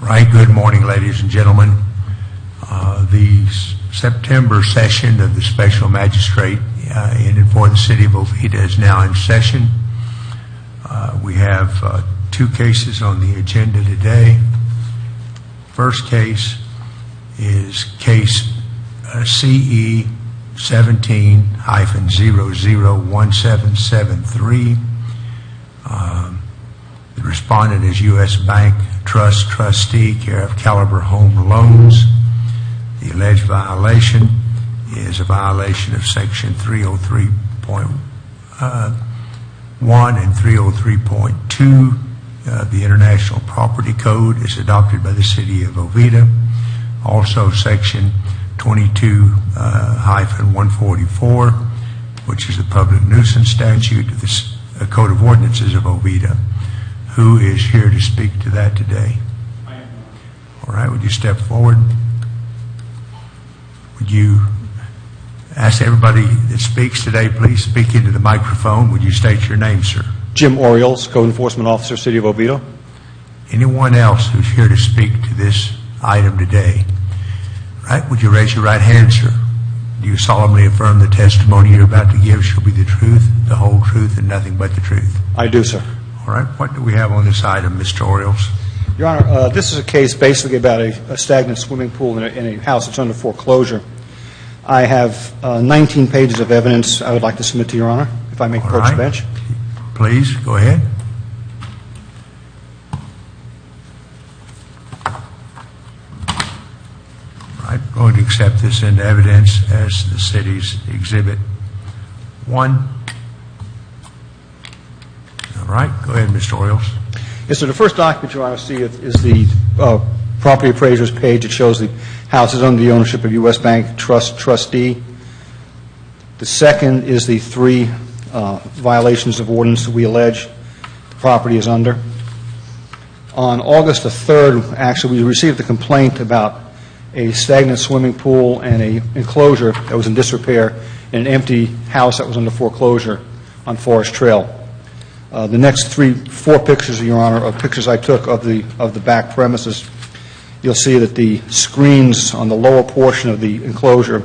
Right. Good morning, ladies and gentlemen. The September session of the Special Magistrate in for the City of Oviedo is now in session. We have two cases on the agenda today. First case is case CE 17-001773. The respondent is U.S. Bank Trust Trustee, care of Caliber Home Loans. The alleged violation is a violation of Section 303.1 and 303.2 of the International Property Code as adopted by the City of Oviedo. Also Section 22-144, which is the Public Nuisance Statute of the Code of Ordinances of Oviedo. Who is here to speak to that today? I am. All right, would you step forward? Would you ask everybody that speaks today, please speak into the microphone. Would you state your name, sir? Jim Orioles, Code Enforcement Officer, City of Oviedo. Anyone else who's here to speak to this item today? Right, would you raise your right hand, sir? Do you solemnly affirm the testimony you're about to give shall be the truth, the whole truth, and nothing but the truth? I do, sir. All right, what do we have on this item, Mr. Orioles? Your Honor, this is a case basically about a stagnant swimming pool in a house that's under foreclosure. I have 19 pages of evidence I would like to submit to Your Honor, if I may approach the bench. Please, go ahead. I'm going to accept this into evidence as the city's Exhibit 1. All right, go ahead, Mr. Orioles. Yes, so the first document Your Honor see is the property appraiser's page. It shows the house is under the ownership of U.S. Bank Trust Trustee. The second is the three violations of ordinance that we allege the property is under. On August the 3rd, actually, we received a complaint about a stagnant swimming pool and an enclosure that was in disrepair in an empty house that was under foreclosure on Forest Trail. The next four pictures, Your Honor, are pictures I took of the back premises. You'll see that the screens on the lower portion of the enclosure,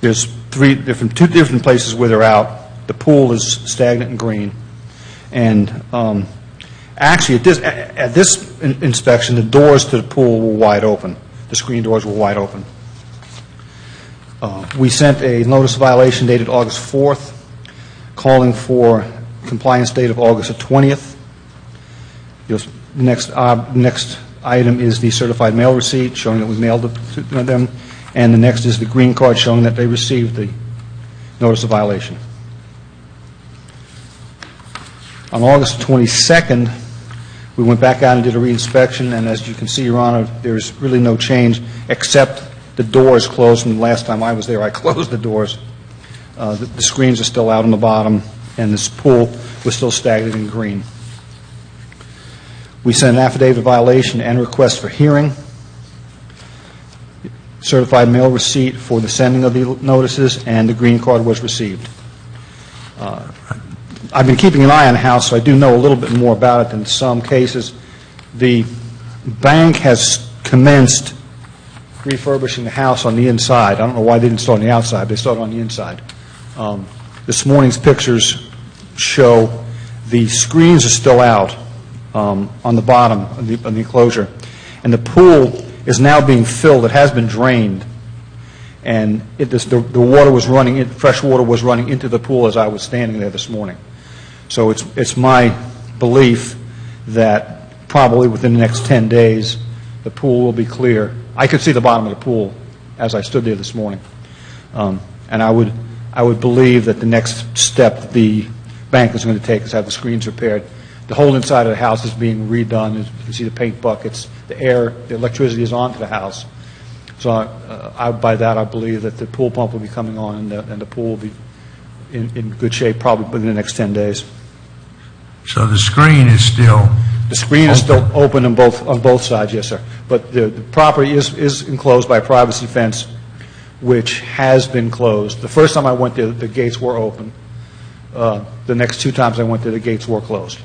there's two different places where they're out. The pool is stagnant and green. And actually, at this inspection, the doors to the pool were wide open. The screen doors were wide open. We sent a notice of violation dated August 4th, calling for compliance date of August the 20th. The next item is the certified mail receipt showing that we mailed it to them, and the next is the green card showing that they received the notice of violation. On August 22nd, we went back out and did a reinspection, and as you can see, Your Honor, there's really no change except the doors closed from the last time I was there. I closed the doors. The screens are still out on the bottom, and this pool was still stagnant and green. We sent an affidavit of violation and request for hearing, certified mail receipt for the sending of the notices, and the green card was received. I've been keeping an eye on the house, so I do know a little bit more about it than some cases. The bank has commenced refurbishing the house on the inside. I don't know why they didn't start on the outside. They started on the inside. This morning's pictures show the screens are still out on the bottom of the enclosure, and the pool is now being filled. It has been drained, and the water was running. Fresh water was running into the pool as I was standing there this morning. So it's my belief that probably within the next 10 days the pool will be clear. I could see the bottom of the pool as I stood there this morning, and I would believe that the next step the bank is going to take is have the screens repaired. The whole inside of the house is being redone. As you can see, the paint buckets, the air, the electricity is onto the house. So by that, I believe that the pool pump will be coming on, and the pool will be in good shape probably within the next 10 days. So the screen is still open on both sides, yes, sir. But the property is enclosed by a privacy fence, which has been closed. The first time I went there, the gates were open. The next two times I went there, the gates were closed.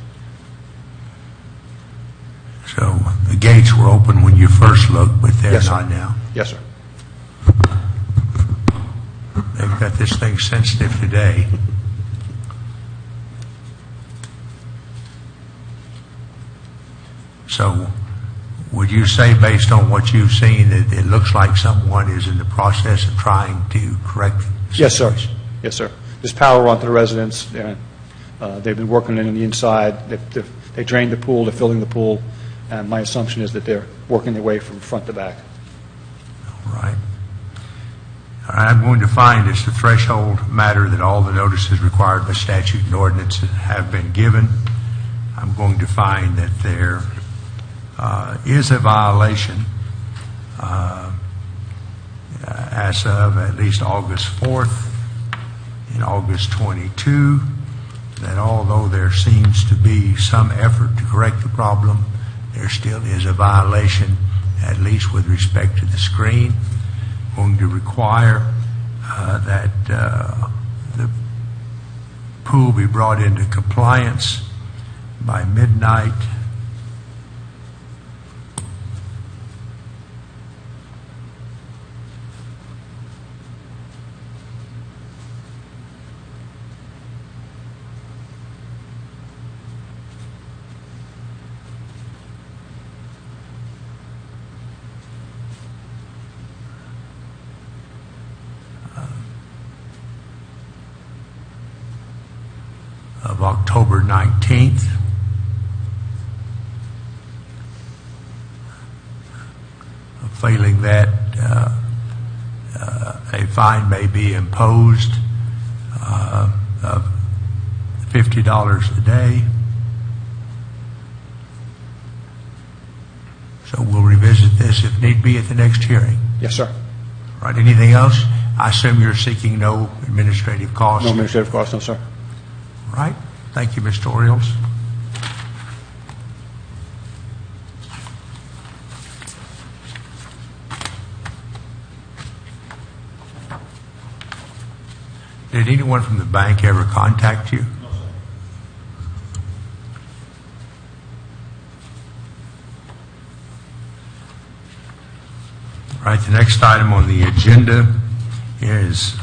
So the gates were open when you first looked, but they're Yes, sir. not now. Yes, sir. They've got this thing sensitive today. So would you say, based on what you've seen, that it looks like someone is in the process of trying to correct the Yes, sir. situation? Yes, sir. There's power run to the residents. They've been working on the inside. They drained the pool. They're filling the pool. And my assumption is that they're working their way from front to back. All right. All right, I'm going to find it's a threshold matter that all the notices required by statute and ordinance have been given. I'm going to find that there is a violation as of at least August 4th and August 22, that although there seems to be some effort to correct the problem, there still is a violation, at least with respect to the screen. Going to require that the pool be brought into compliance by midnight of October 19th. Failing that, a fine may be imposed of $50 a day. So we'll revisit this if need be at the next hearing. Yes, sir. All right, anything else? I assume you're seeking no administrative costs? No administrative costs, no, sir. All right. Thank you, Mr. Orioles. Did anyone from the bank ever contact you? No, sir. All right, the next item on the agenda is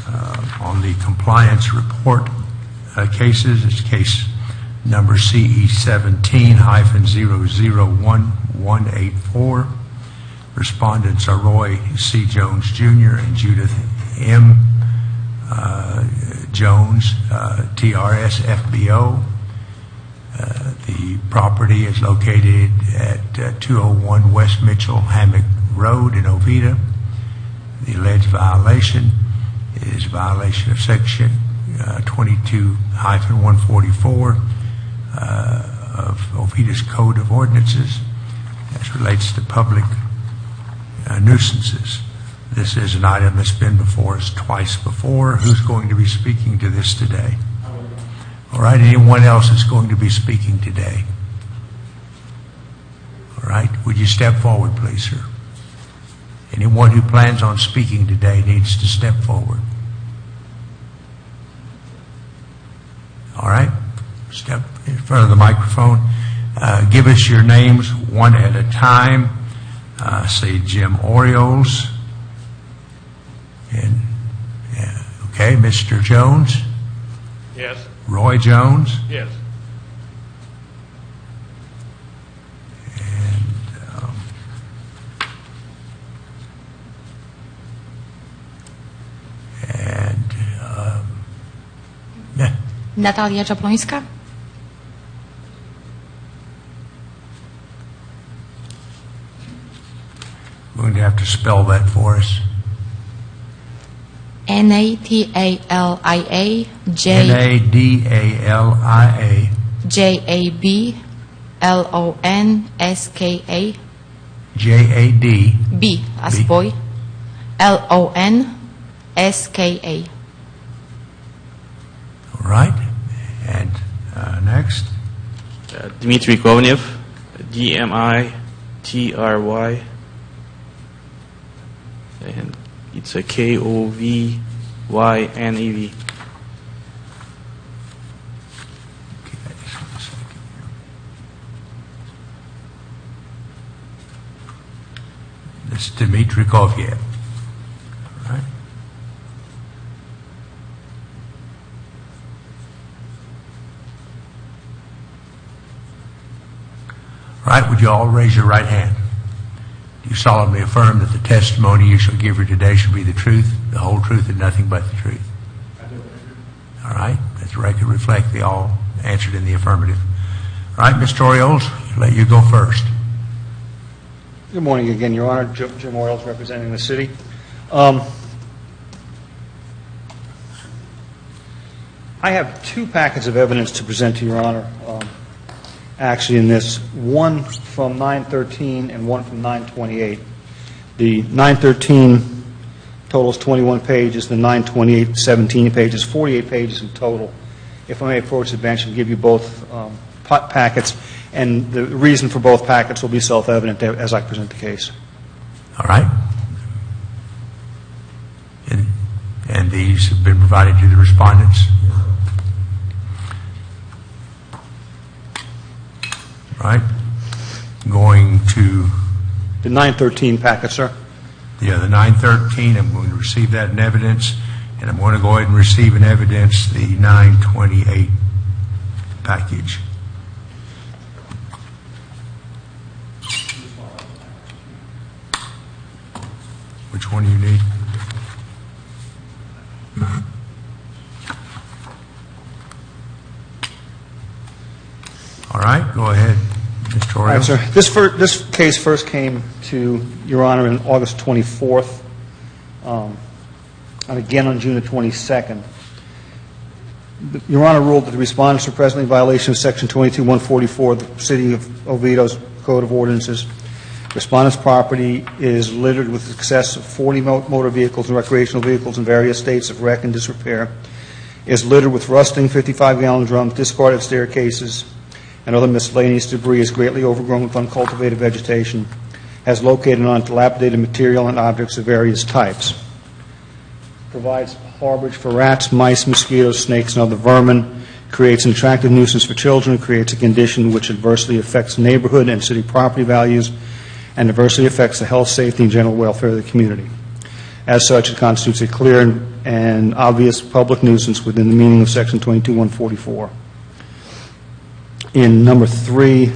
on the compliance report cases. It's case number CE 17-001184. Respondents are Roy C. Jones Jr. and Judith M. Jones, TRS FBO. The property is located at 201 West Mitchell Hammock Road in Oviedo. The alleged violation is violation of Section 22-144 of Oviedo's Code of Ordinances as relates to public nuisances. This is an item that's been before us twice before. Who's going to be speaking to this today? All right, anyone else that's going to be speaking today? All right, would you step forward, please, sir? Anyone who plans on speaking today needs to step forward. All right, step in front of the microphone. Give us your names one at a time. Say Jim Orioles. And okay, Mr. Jones. Yes. Roy Jones. Yes. Yeah. Natalia Jablońska. We're going to have to spell that for us. Natalia Nadalia Jablonska. JAD B as B. boy. Lonska. All right. And next. Dmitry Kovnev, DMITRY, and it's a KOVYNEV. Okay, just one second here. Ms. Dmitry Koviev. All right. All right, would you all raise your right hand? Do you solemnly affirm that the testimony you shall give here today shall be the truth, the whole truth, and nothing but the truth? I do. All right, let the record reflect they all answered in the affirmative. All right, Mr. Orioles, let you go first. Good morning again, Your Honor. Jim Orioles representing the city. I have two packets of evidence to present to Your Honor, actually in this, one from 913 and one from 928. The 913 totals 21 pages, the 928 17 pages, 48 pages in total. If I may approach the bench and give you both packets, and the reason for both packets will be self-evident as I present the case. All right. And these have been provided to the respondents? All right. Going to... The 913 packet, sir. Yeah, the 913, I'm going to receive that in evidence, and I'm going to go ahead and receive in evidence the 928 package. Which one do you need? All right, go ahead, Mr. All right, Orioles. sir. This case first came to Your Honor on August 24th, and again on June the 22nd. Your Honor ruled that the respondents were presently in violation of Section 22-144 of the City of Oviedo's Code of Ordinances. Respondent's property is littered with excess of 40 motor vehicles and recreational vehicles in various states of wreck and disrepair, is littered with rusting 55-gallon drums, discarded staircases, and other miscellaneous debris, is greatly overgrown with uncultivated vegetation, has located on dilapidated material and objects of various types, provides harborage for rats, mice, mosquitoes, snakes, and other vermin, creates an attractive nuisance for children, creates a condition which adversely affects neighborhood and city property values, and adversely affects the health, safety, and general welfare of the community. As such, it constitutes a clear and obvious public nuisance within the meaning of Section 22-144. In number 3,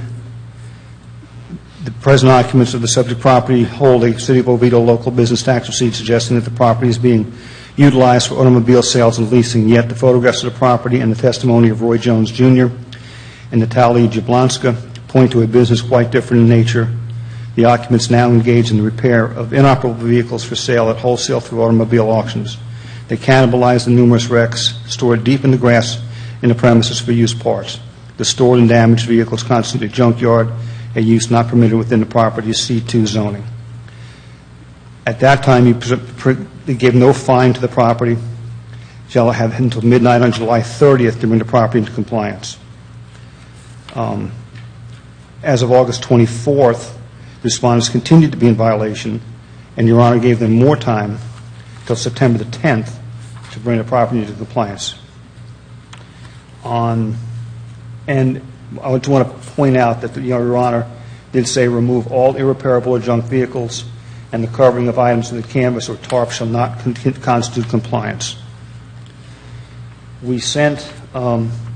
the present occupants of the subject property hold a City of Oviedo local business tax receipt suggesting that the property is being utilized for automobile sales and leasing, yet the photographs of the property and the testimony of Roy Jones Jr. and Natalia Jablonska point to a business quite different in nature. The occupants now engage in the repair of inoperable vehicles for sale at wholesale through automobile auctions. They cannibalize the numerous wrecks stored deep in the grass in the premises for used parts. The stored and damaged vehicles constitute a junkyard, a use not permitted within the property's C2 zoning. At that time, he gave no fine to the property. Shall have until midnight on July 30th to bring the property into compliance. As of August 24th, the respondents continued to be in violation, and Your Honor gave them more time until September the 10th to bring the property into compliance. And I just want to point out that Your Honor did say remove all irreparable or junk vehicles, and the covering of items in the canvas or tarp shall not constitute compliance. We sent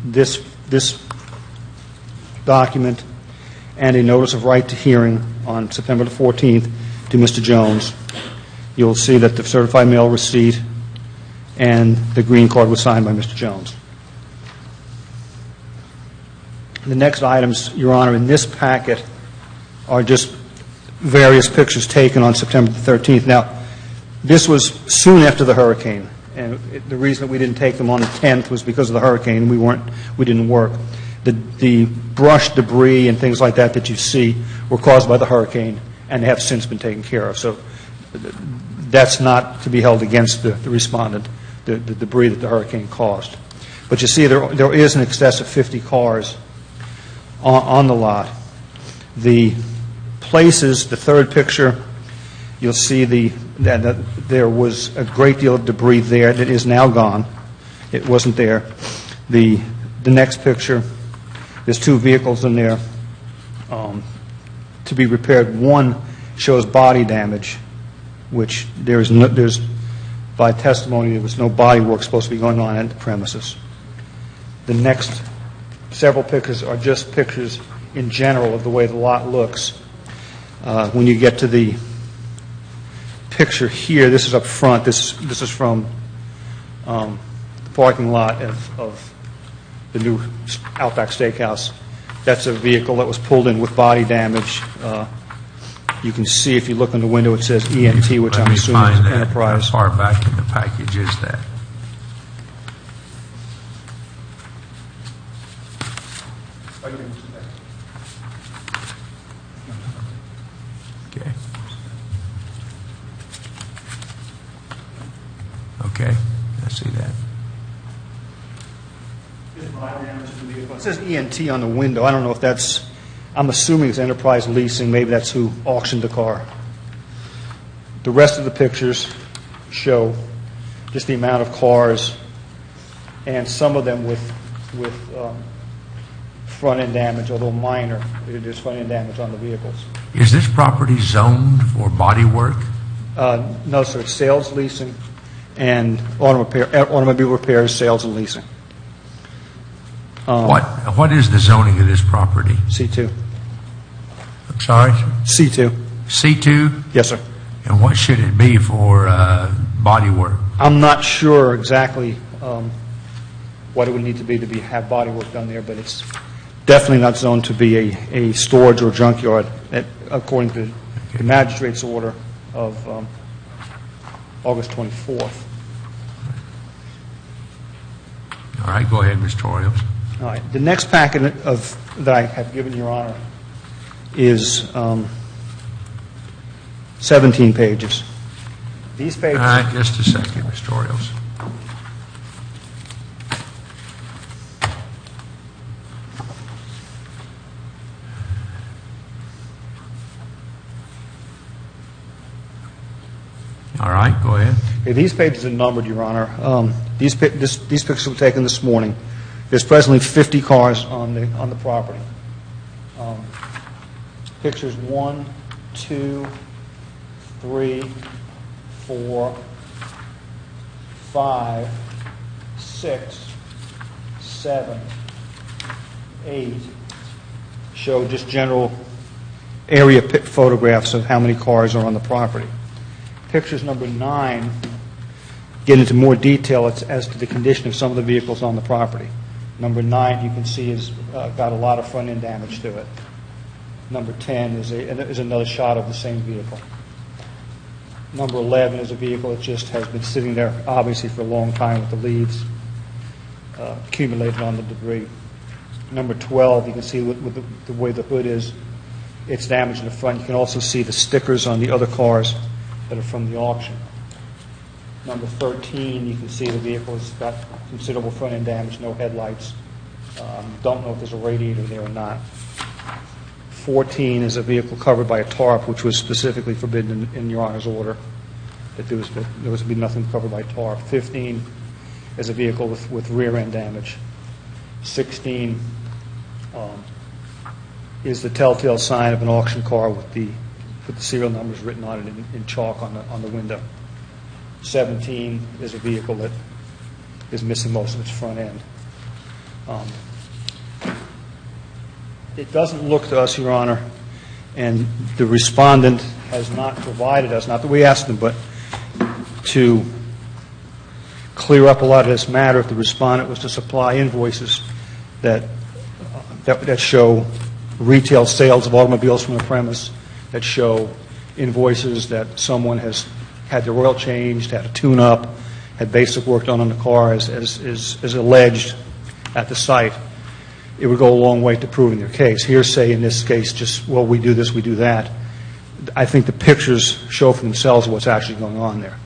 this document and a notice of right to hearing on September the 14th to Mr. Jones. You'll see that the certified mail receipt and the green card was signed by Mr. Jones. The next items, Your Honor, in this packet are just various pictures taken on September the 13th. Now, this was soon after the hurricane, and the reason that we didn't take them on the 10th was because of the hurricane. We didn't work. The brush, debris, and things like that that you see were caused by the hurricane, and they have since been taken care of. So that's not to be held against the respondent, the debris that the hurricane caused. But you see, there is an excess of 50 cars on the lot. The places, the third picture, you'll see that there was a great deal of debris there that is now gone. It wasn't there. The next picture, there's two vehicles in there to be repaired. One shows body damage, which there's, by testimony, there was no body work supposed to be going on at the premises. The next several pictures are just pictures in general of the way the lot looks. When you get to the picture here, this is up front. This is from the parking lot of the new Outback Steakhouse. That's a vehicle that was pulled in with body damage. You can see if you look in the window, it says ENT, which I'm assuming is Enterprise. How far back in the package is that? Okay. Okay, I see that. It says ENT on the window. I don't know if that's, I'm assuming it's Enterprise Leasing. Maybe that's who auctioned the car. The rest of the pictures show just the amount of cars, and some of them with front-end damage, although minor. There's front-end damage on the vehicles. Is this property zoned for body work? No, sir. It's sales, leasing, and automobile repairs, sales, and leasing. What is the zoning of this property? C2. I'm sorry? C2. C2? Yes, sir. And what should it be for body work? I'm not sure exactly what it would need to be have body work done there, but it's definitely not zoned to be a storage or junkyard, according to the magistrate's order of August 24th. All right, go ahead, Mr. Oriels. All right. The next packet that I have given Your Honor is 17 pages. These pages... All right, just a second, Mr. Oriels. All right, go ahead. Okay, these pages are numbered, Your Honor. These pictures were taken this morning. There's presently 50 cars on the property. Pictures 1, 2, 3, 4, 5, 6, 7, 8 show just general area photographs of how many cars are on the property. Pictures number 9 get into more detail as to the condition of some of the vehicles on the property. Number 9, you can see, has got a lot of front-end damage to it. Number 10 is another shot of the same vehicle. Number 11 is a vehicle that just has been sitting there, obviously, for a long time with the leaves accumulated on the debris. Number 12, you can see with the way the hood is, it's damaged in the front. You can also see the stickers on the other cars that are from the auction. Number 13, you can see the vehicle has got considerable front-end damage, no headlights. Don't know if there's a radiator there or not. 14 is a vehicle covered by a tarp, which was specifically forbidden in Your Honor's order, that there was to be nothing covered by tarp. 15 is a vehicle with rear-end damage. 16 is the telltale sign of an auction car with the serial numbers written on it in chalk on the window. 17 is a vehicle that is missing most of its front end. It doesn't look to us, Your Honor, and the respondent has not provided us, not that we asked them, but to clear up a lot of this matter, if the respondent was to supply invoices that show retail sales of automobiles from the premise, that show invoices that someone has had their oil changed, had a tune-up, had basic work done on the car as alleged at the site, it would go a long way to proving their case. Hearsay in this case, just, well, we do this, we do that. I think the pictures show for themselves what's actually going on there.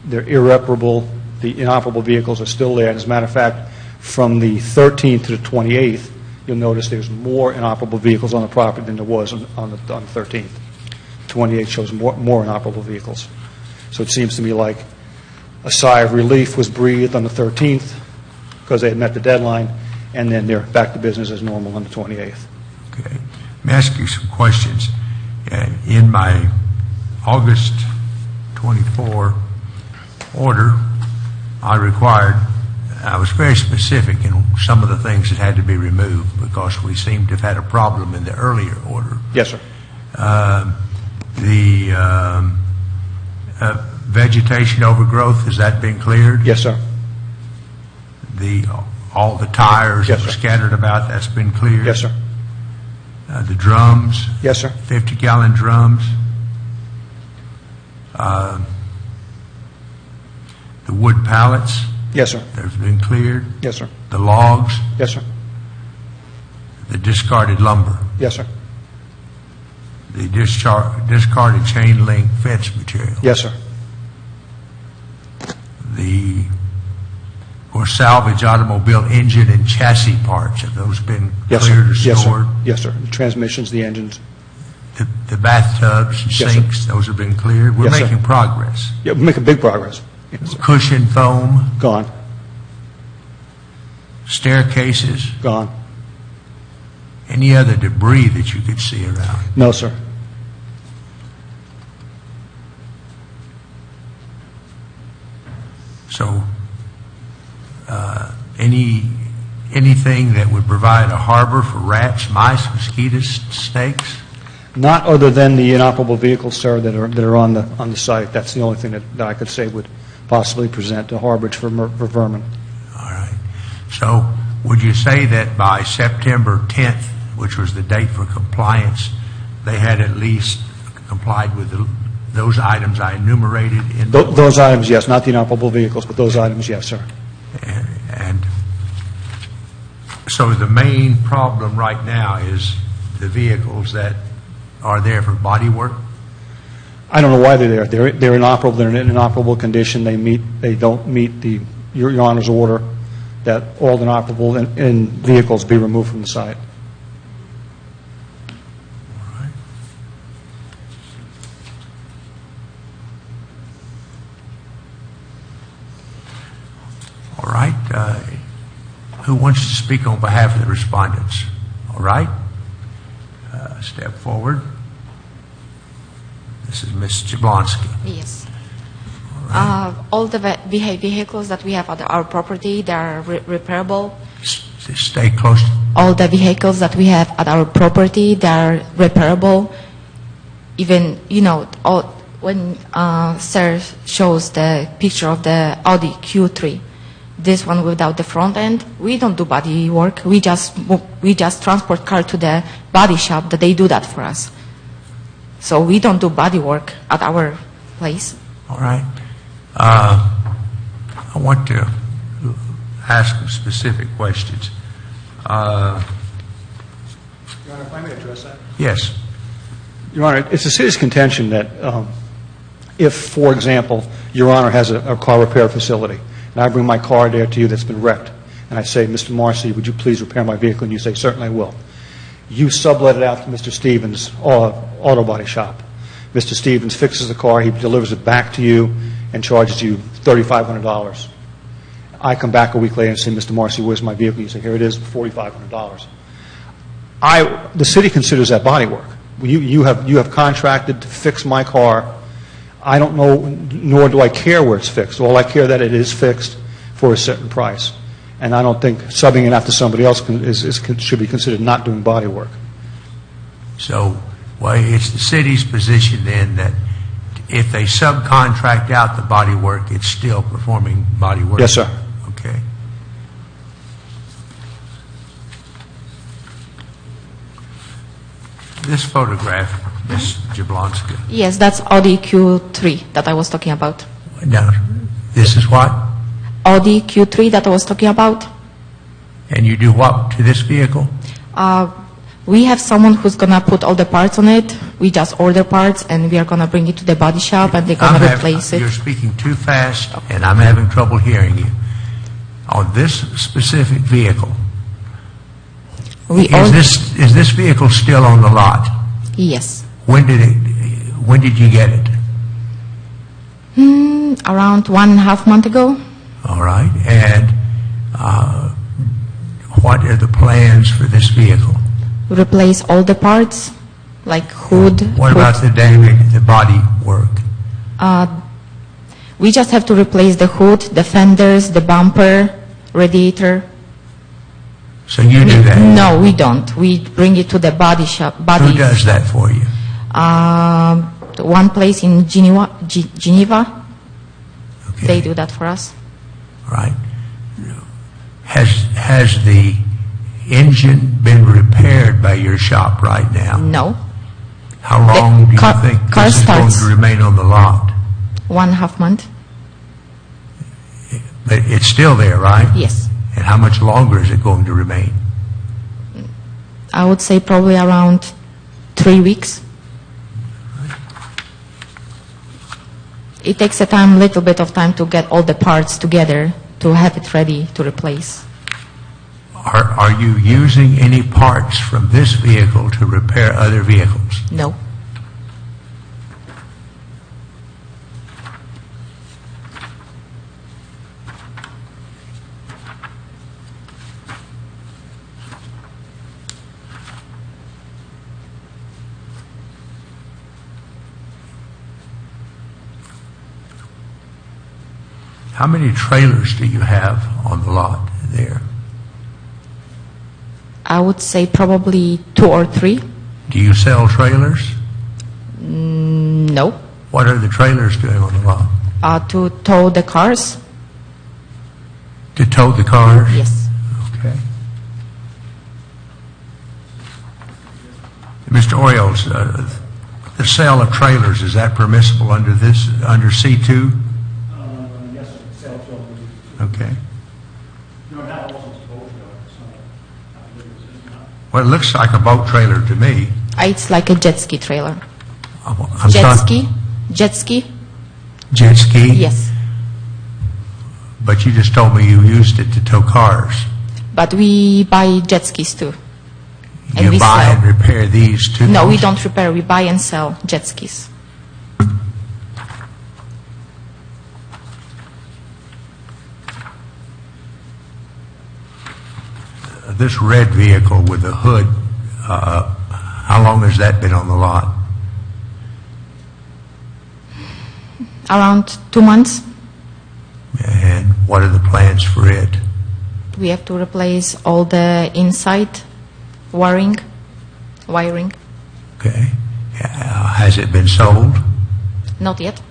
They're irreparable. The inoperable vehicles are still there. As a matter of fact, from the 13th to the 28th, you'll notice there's more inoperable vehicles on the property than there was on the 13th. 28 shows more inoperable vehicles. So it seems to me like a sigh of relief was breathed on the 13th because they had met the deadline, and then they're back to business as normal on the 28th. Okay. Let me ask you some questions. in my August 24 order, I was very specific in some of the things that had to be removed because we seemed to have had a problem in the earlier order. Yes, sir. The vegetation overgrowth, has that been cleared? Yes, sir. All the tires Yes, that were sir. scattered about, that's been cleared? Yes, sir. The drums, Yes, sir. 50-gallon drums. The wood pallets, Yes, sir. they've been cleared. Yes, sir. The logs, Yes, sir. the discarded lumber, Yes, sir. the discarded chain link fence material. Yes, sir. The, or salvage automobile engine and chassis parts, have those been Yes, cleared sir. or Yes, stored? sir. Yes, sir. The transmissions, the engines. The bathtubs and Yes, sir. sinks, those have been cleared? We're Yes, sir. making progress. Yeah, we're making big progress. Yes, sir. Cushion foam, Gone. staircases, Gone. any other debris that you could see around? No, sir. So, anything that would provide a harbor for rats, mice, mosquitoes, snakes? Not other than the inoperable vehicles, sir, that are on the site. That's the only thing that I could say would possibly present a harborage for vermin. All right. So, would you say that by September 10th, which was the date for compliance, they had at least complied with those items I enumerated in the... Those items, yes, not the inoperable vehicles, but those items, yes, sir. And so the main problem right now is the vehicles that are there for body work? I don't know why they're there. They're inoperable. They're in an inoperable condition. They don't meet your Honor's order that all inoperable and vehicles be removed from the site. All right. Who wants to speak on behalf of the respondents? All right. Step forward. This is Ms. Jablonski. Yes. All the vehicles that we have at our property, they are repairable. Stay close. All the vehicles that we have at our property, they are repairable. Even, when Sir shows the picture of the Audi Q3, this one without the front end, we don't do body work. We just transport car to the body shop that they do that for us. So we don't do body work at our place. All right. I want to ask some specific questions. Your Honor, if I may address that? Yes. Your Honor, it's the city's contention that if, for example, Your Honor has a car repair facility, and I bring my car there to you that's been wrecked, and I say, Mr. Marcy, would you please repair my vehicle? And you say, certainly I will. You sublet it out to Mr. Stevens' auto body shop. Mr. Stevens fixes the car, he delivers it back to you, and charges you $3,500. I come back a week later and say, Mr. Marcy, where's my vehicle? You say, here it is, $4,500. The city considers that body work. You have contracted to fix my car. I don't know, nor do I care where it's fixed. All I care that it is fixed for a certain price. And I don't think subbing it out to somebody else should be considered not doing body work. So, well, it's the city's position then that if they subcontract out the body work, it's still performing body work? Yes, sir. Okay. This photograph, Ms. Jablonska. Yes, that's Audi Q3 that I was talking about. Now, this is what? Audi Q3 that I was talking about. And you do what to this vehicle? We have someone who's going to put all the parts on it. We just order parts, and we are going to bring it to the body shop, and they're going to replace You're it. speaking too fast, and I'm having trouble hearing you. On this specific vehicle, is this vehicle still on the lot? Yes. When did you get it? Around 1.5 months ago. All right. And what are the plans for this vehicle? Replace all the parts like hood. What about the damage, the body work? We just have to replace the hood, the fenders, the bumper, radiator. So you do that? No, we don't. We bring it to the body shop. Who does that for you? One place in Geneva, Okay. they do that for us. Right. Has the engine been repaired by your shop right now? No, How long do you car- think car this is going starts. to remain on the lot? 1.5 month. But it's still there, right? Yes, And how much longer is it going to remain? I would say probably around 3 weeks. It takes a little bit of time to get all the parts together to have it ready to replace. Are you using any parts from this vehicle to repair other vehicles? No. How many trailers do you have on the lot there? I would say probably 2 or 3. Do you sell trailers? No. What are the trailers doing on the lot? To tow the cars? To tow the cars? Yes. Okay. Mr. Orioles, the sale of trailers, is that permissible under C2? Yes, sell children. Okay. No, that wasn't supposed to, so I believe it's not. Well, it looks like a boat trailer to me. It's like a jet ski trailer. I'm Jet sorry? ski? Jet ski? Jet ski? Yes. But you just told me you used it to tow cars. But we buy jet skis too. And You we buy sell. and repair these too? No, we don't repair. We buy and sell jet skis. This red vehicle with the hood, how long has that been on the lot? Around 2 months, And what are the plans for it? we have to replace all the inside wiring. Okay. Has it been sold? Not yet.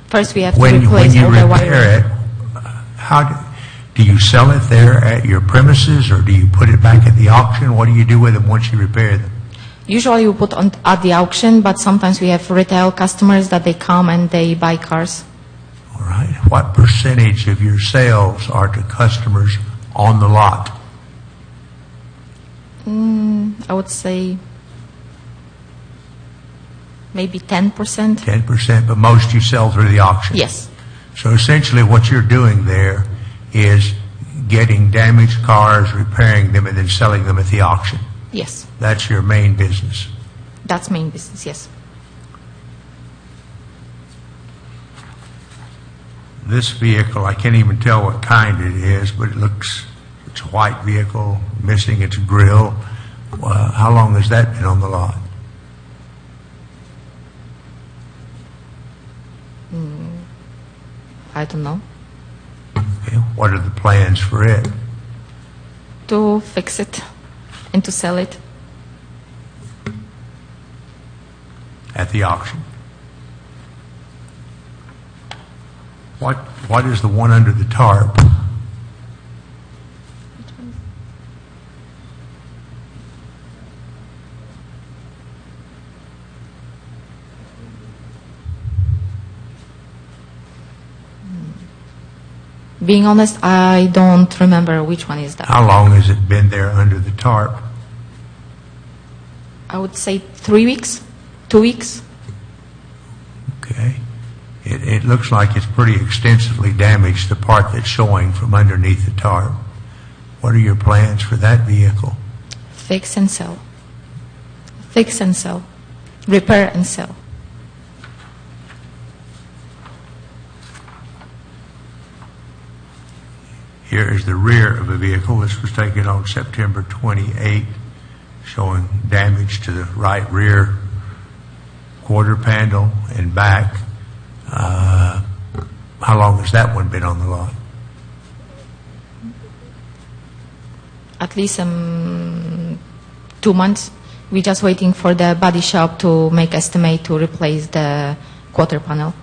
First, we have to When replace you all the repair wiring. it, do you sell it there at your premises, or do you put it back at the auction? What do you do with them once you repair them? Usually we put on at the auction, but sometimes we have retail customers that they come and they buy cars. All right. What percentage of your sales are to customers on the lot? I would say maybe 10%. 10%, but most you sell through the auction? Yes. So essentially what you're doing there is getting damaged cars, repairing them, and then selling them at the auction. Yes. That's your main business. That's main business, yes. This vehicle, I can't even tell what kind it is, but it's a white vehicle, missing its grill. How long has that been on the lot? I don't know. Okay. What are the plans for it? To fix it and to sell it. At the auction? What is the one under the tarp? Being honest, I don't remember which one is that. How long has it been there under the tarp? I would say 3 weeks, 2 weeks. Okay. It looks like it's pretty extensively damaged, the part that's showing from underneath the tarp. What are your plans for that vehicle? Fix and sell. Fix and sell. Repair and sell. Here is the rear of a vehicle. This was taken on September 28, showing damage to the right rear quarter panel and back. How long has that one been on the lot? At least 2 months. We're just waiting for the body shop to make estimate to replace the quarter panel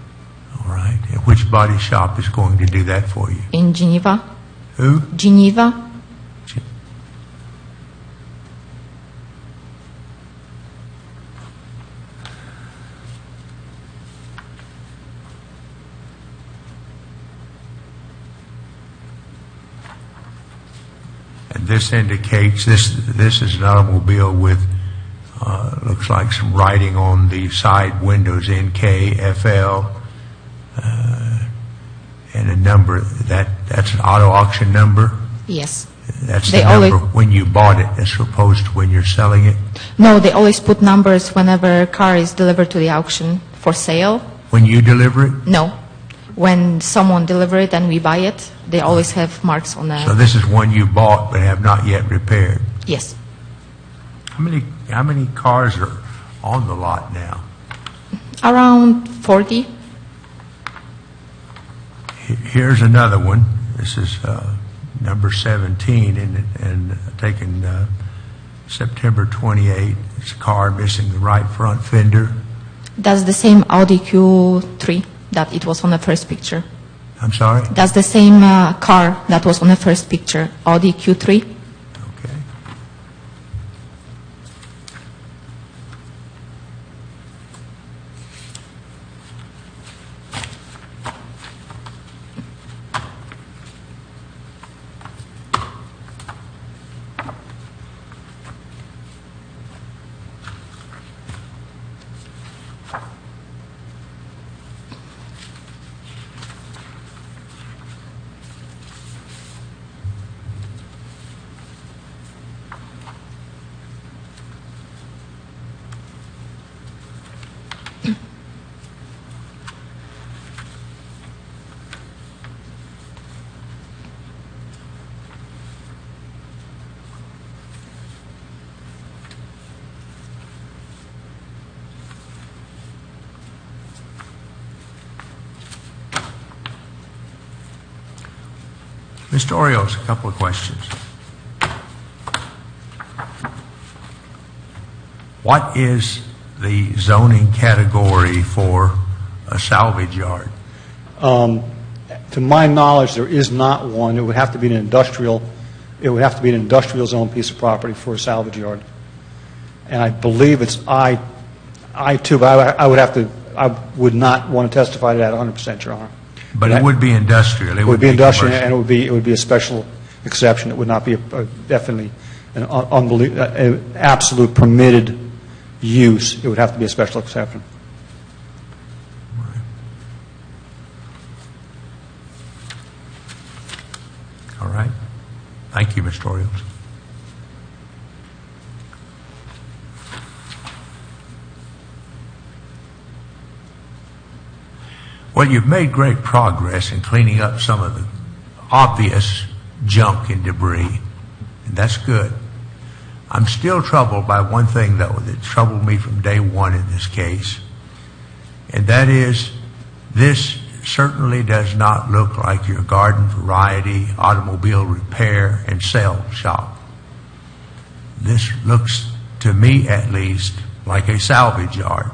All right. And which body shop is going to do that for you? in Geneva. Who? Geneva. And this indicates, this is an automobile with, looks like some writing on the side windows, NKFL, and a number, that's an auto auction number? Yes. That's They the number always- when you bought it as opposed to when you're selling it? No, they always put numbers whenever a car is delivered to the auction for sale. When you deliver it? No. When someone deliver it and we buy it, they always have marks on So the... this is one you bought but have not yet repaired. Yes. How many cars are on the lot now? Around 40. Here's another one. This is number 17 and taken September 28. It's a car missing the right front fender. That's the same Audi Q3 that it was on the first picture. I'm sorry? That's the same car that was on the first picture, Audi Q3. Okay. Mr. Orios, a couple of questions. What is the zoning category for a salvage yard? To my knowledge, there is not one. It would have to be an industrial zone piece of property for a salvage yard. And I believe it's I-2, but I would not want to testify to that 100%, Your Honor. But it would be industrial. It would be industrial, commercial. and it would be a special exception. It would not be definitely an absolute permitted use. It would have to be a special exception. All right. Thank you, Mr. Orios. Well, you've made great progress in cleaning up some of the obvious junk and debris, and that's good. I'm still troubled by one thing, though, that troubled me from day one in this case, and that is this certainly does not look like your garden variety automobile repair and sale shop. This looks, to me at least, like a salvage yard.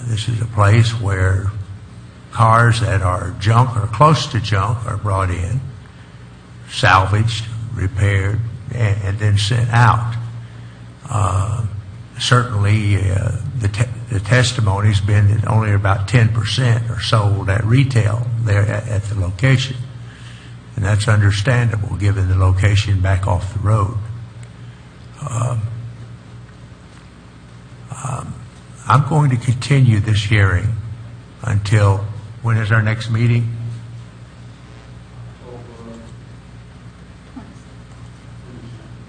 This is a place where cars that are junk or close to junk are brought in, salvaged, repaired, and then sent out. Certainly, the testimony's been that only about 10% are sold at retail there at the location. And that's understandable given the location back off the road. I'm going to continue this hearing until, when is our next meeting?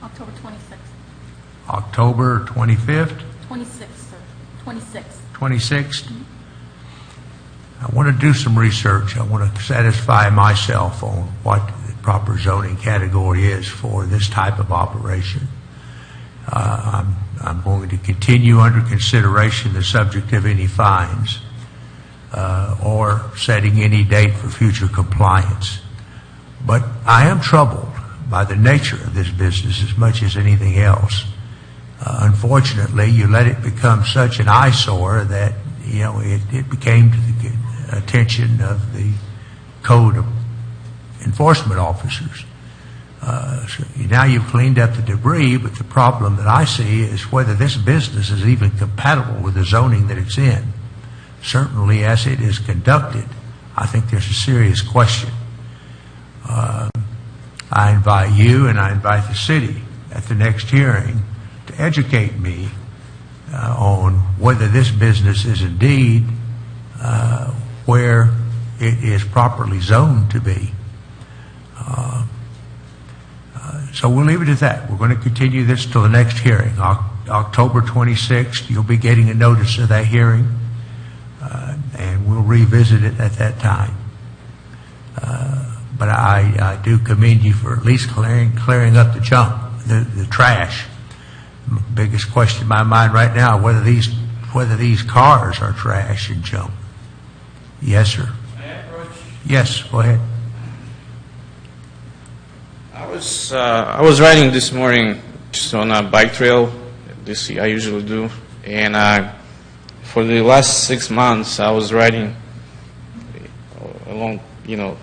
October 26th. October 25th, 26th, sir. 26th. 26th? I want to do some research. I want to satisfy myself on what the proper zoning category is for this type of operation. I'm going to continue under consideration the subject of any fines or setting any date for future compliance. But I am troubled by the nature of this business as much as anything else. Unfortunately, you let it become such an eyesore that, it became to the attention of the code enforcement officers. So now you've cleaned up the debris, but the problem that I see is whether this business is even compatible with the zoning that it's in. Certainly, as it is conducted, I think there's a serious question. I invite you and I invite the city at the next hearing to educate me on whether this business is indeed where it is properly zoned to be. So we'll leave it at that. We're going to continue this till the next hearing, October 26th. You'll be getting a notice of that hearing, and we'll revisit it at that time. But I do commend you for at least clearing up the junk, the trash. Biggest question in my mind right now, whether these cars are trash and junk. Yes, sir. May I approach? Yes, go ahead. I was riding this morning just on a bike trail. This I usually do, and for the last 6 months I was riding along,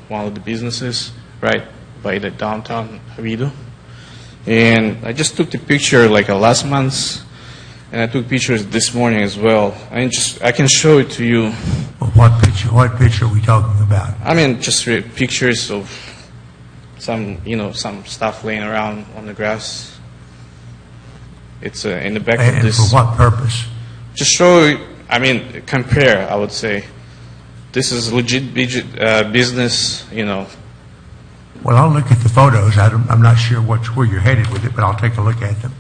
one of the businesses right by the downtown Havido, and I just took the picture like last month, and I took pictures this morning as well. I can show it to you. Well, what picture are we talking about? I mean, just pictures of some stuff laying around on the grass. It's in the back of And this. for what purpose? Just show, compare, I would say. This is legit business, Well, I'll look at the photos. I'm not sure where you're headed with it, but I'll take a look at them.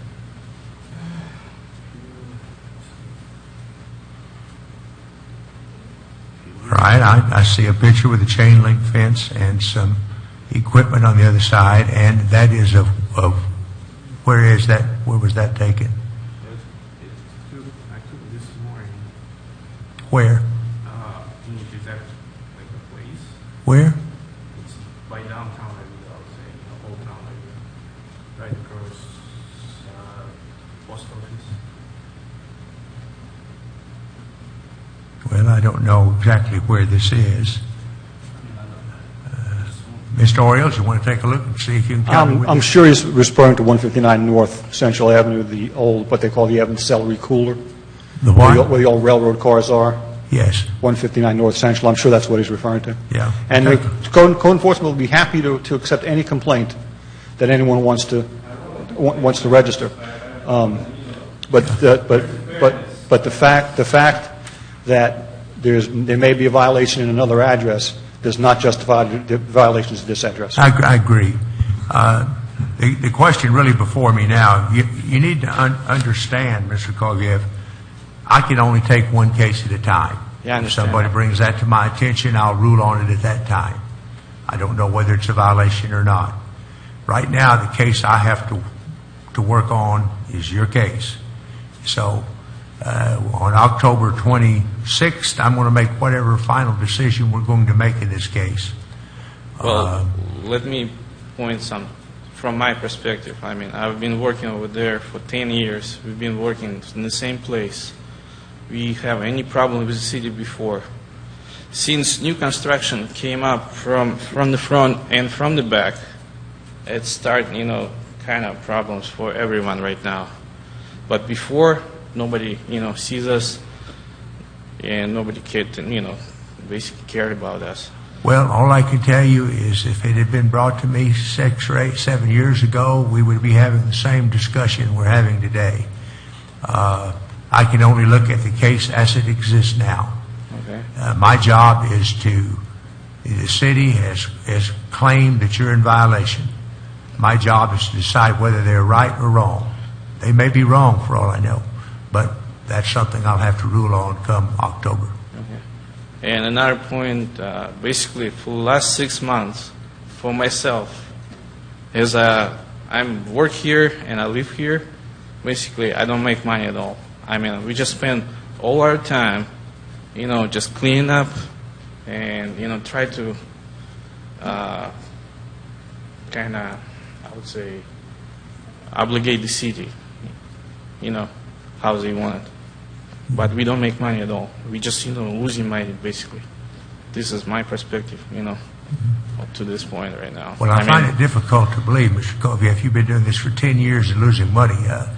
All right, I see a picture with a chain link fence and some equipment on the other side, and that is of where is that? Where was that taken? I took this morning. Where? Is that like a place? Where? It's by downtown, I would say, Old Town, right across post office. Well, I don't know exactly where this is. Mr. Orioles, you want to take a look and see if you can tell me? I'm sure he's referring to 159 North Central Avenue, the old, what they call the Evans Celery Cooler, The what? where the old railroad cars are. Yes. 159 North Central. I'm sure that's what he's referring to. Yeah. And Okay. code enforcement will be happy to accept any complaint that anyone wants to register. But the fact that there may be a violation in another address does not justify the violations of this address. I agree. The question really before me now, you need to understand, Mr. Kogiev, I can only take one case at a time. Yeah, I If understand. somebody brings that to my attention, I'll rule on it at that time. I don't know whether it's a violation or not. Right now, the case I have to work on is your case. So on October 26th, I'm going to make whatever final decision we're going to make in this case. Well, let me point some from my perspective. I've been working over there for 10 years. We've been working in the same place. We have any problem with the city before. Since new construction came up from the front and from the back, it started, kind of problems for everyone right now. But before, nobody, sees us, and nobody basically cared about us. Well, all I can tell you is if it had been brought to me 6 or 8, 7 years ago, we would be having the same discussion we're having today. I can only look at the case as it exists now. Okay. My job is the city has claimed that you're in violation. My job is to decide whether they're right or wrong. They may be wrong for all I know, but that's something I'll have to rule on come October. And another point, basically for the last 6 months, for myself, is I work here and I live here, basically I don't make money at all. I mean, we just spend all our time, just cleaning up and, try to kind of, I would say, obligate the city, how they want it. But we don't make money at all. We just, losing money, basically. This is my perspective, up to this point right now. Well, I find it difficult to believe, Mr. Covey, if you've been doing this for 10 years and losing money, that...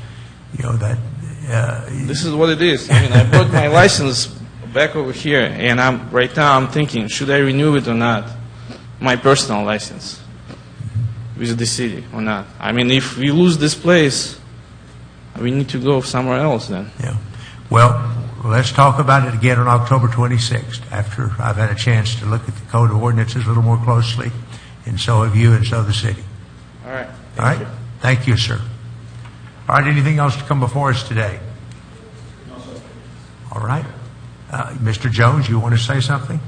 This is what it is. I mean, I brought my license back over here, and right now I'm thinking, should I renew it or not? My personal license with the city or not? I mean, if we lose this place, we need to go somewhere else then. Yeah. Well, let's talk about it again on October 26th, after I've had a chance to look at the code of ordinances a little more closely, and so have you, and so the city. All right. All right? Thank you, sir. All right, anything else to come before us today? No, sir. All right. Mr. Jones, you want to say something?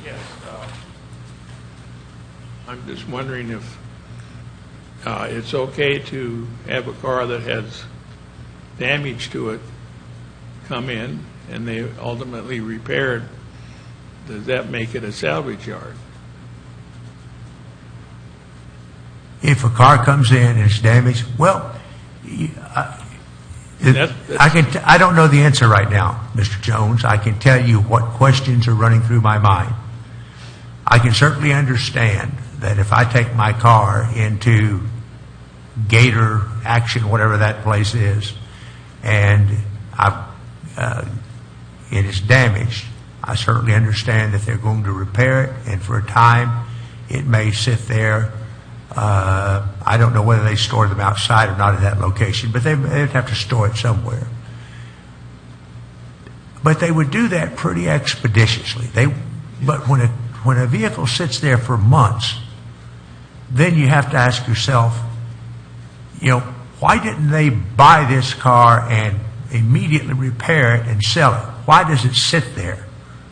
Yes. I'm just wondering if it's okay to have a car that has damage to it come in and they ultimately repair it. Does that make it a salvage yard? If a car comes in and it's damaged, well, I don't know the answer right now, Mr. Jones. I can tell you what questions are running through my mind. I can certainly understand that if I take my car into Gator Action, whatever that place is, and it is damaged, I certainly understand that they're going to repair it, and for a time it may sit there. I don't know whether they store them outside or not at that location, but they'd have to store it somewhere. But they would do that pretty expeditiously. But when a vehicle sits there for months, then you have to ask yourself, why didn't they buy this car and immediately repair it and sell it? Why does it sit there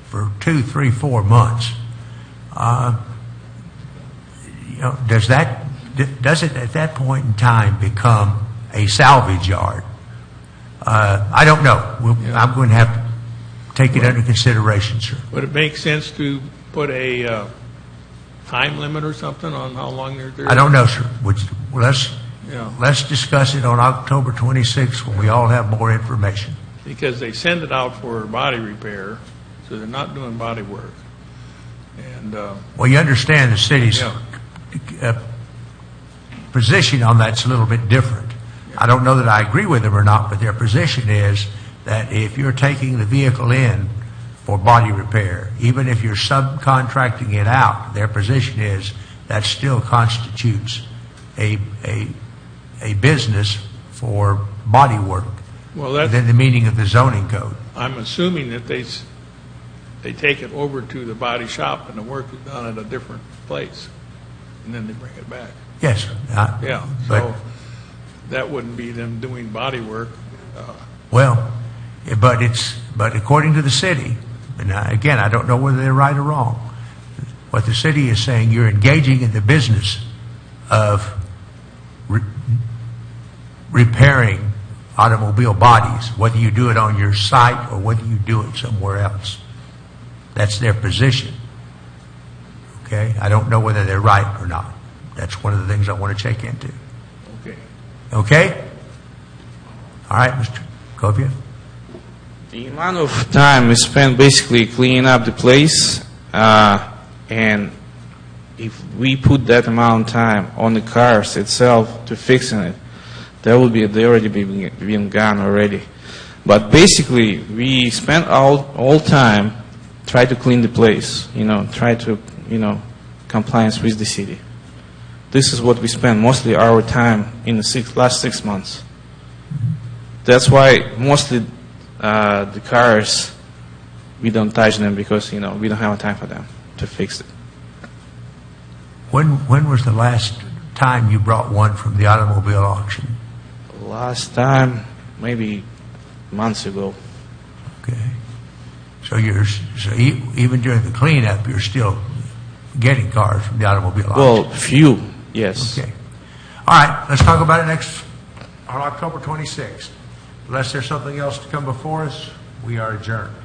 for 2, 3, 4 months? Does it at that point in time become a salvage yard? I don't know. I'm going to have to take it under consideration, sir. Would it make sense to put a time limit or something on how long they're there? I don't know, sir. Let's discuss it on October 26th when we all have more information. Because they send it out for body repair, so they're not doing body work. And well, you understand the city's position on that's a little bit different. I don't know that I agree with them or not, but their position is that if you're taking the vehicle in for body repair, even if you're subcontracting it out, their position is that still constitutes a business for body work within the meaning of the zoning code. I'm assuming that they take it over to the body shop and the work is done at a different place, and then they bring it back. Yes. So that wouldn't be them doing body work. But according to the city, and again, I don't know whether they're right or wrong, what the city is saying, you're engaging in the business of repairing automobile bodies, whether you do it on your site or whether you do it somewhere else. That's their position. Okay? I don't know whether they're right or not. That's one of the things I want to check into. Okay. Okay? All right, Mr. Kovia? The amount of time we spend basically cleaning up the place, and if we put that amount of time on the cars itself to fixing it, they already been gone already. But basically, we spend all time try to clean the place, try to, compliance with the city. This is what we spend mostly our time in the last 6 months. That's why mostly the cars, we don't touch them because, we don't have time for them to fix it. When was the last time you brought one from the automobile auction? Last time, maybe months ago. Okay. So even during the cleanup, you're still getting cars from the automobile auction? Well, few, yes. Okay. All right, let's talk about it next on October 26th. Unless there's something else to come before us, we are adjourned.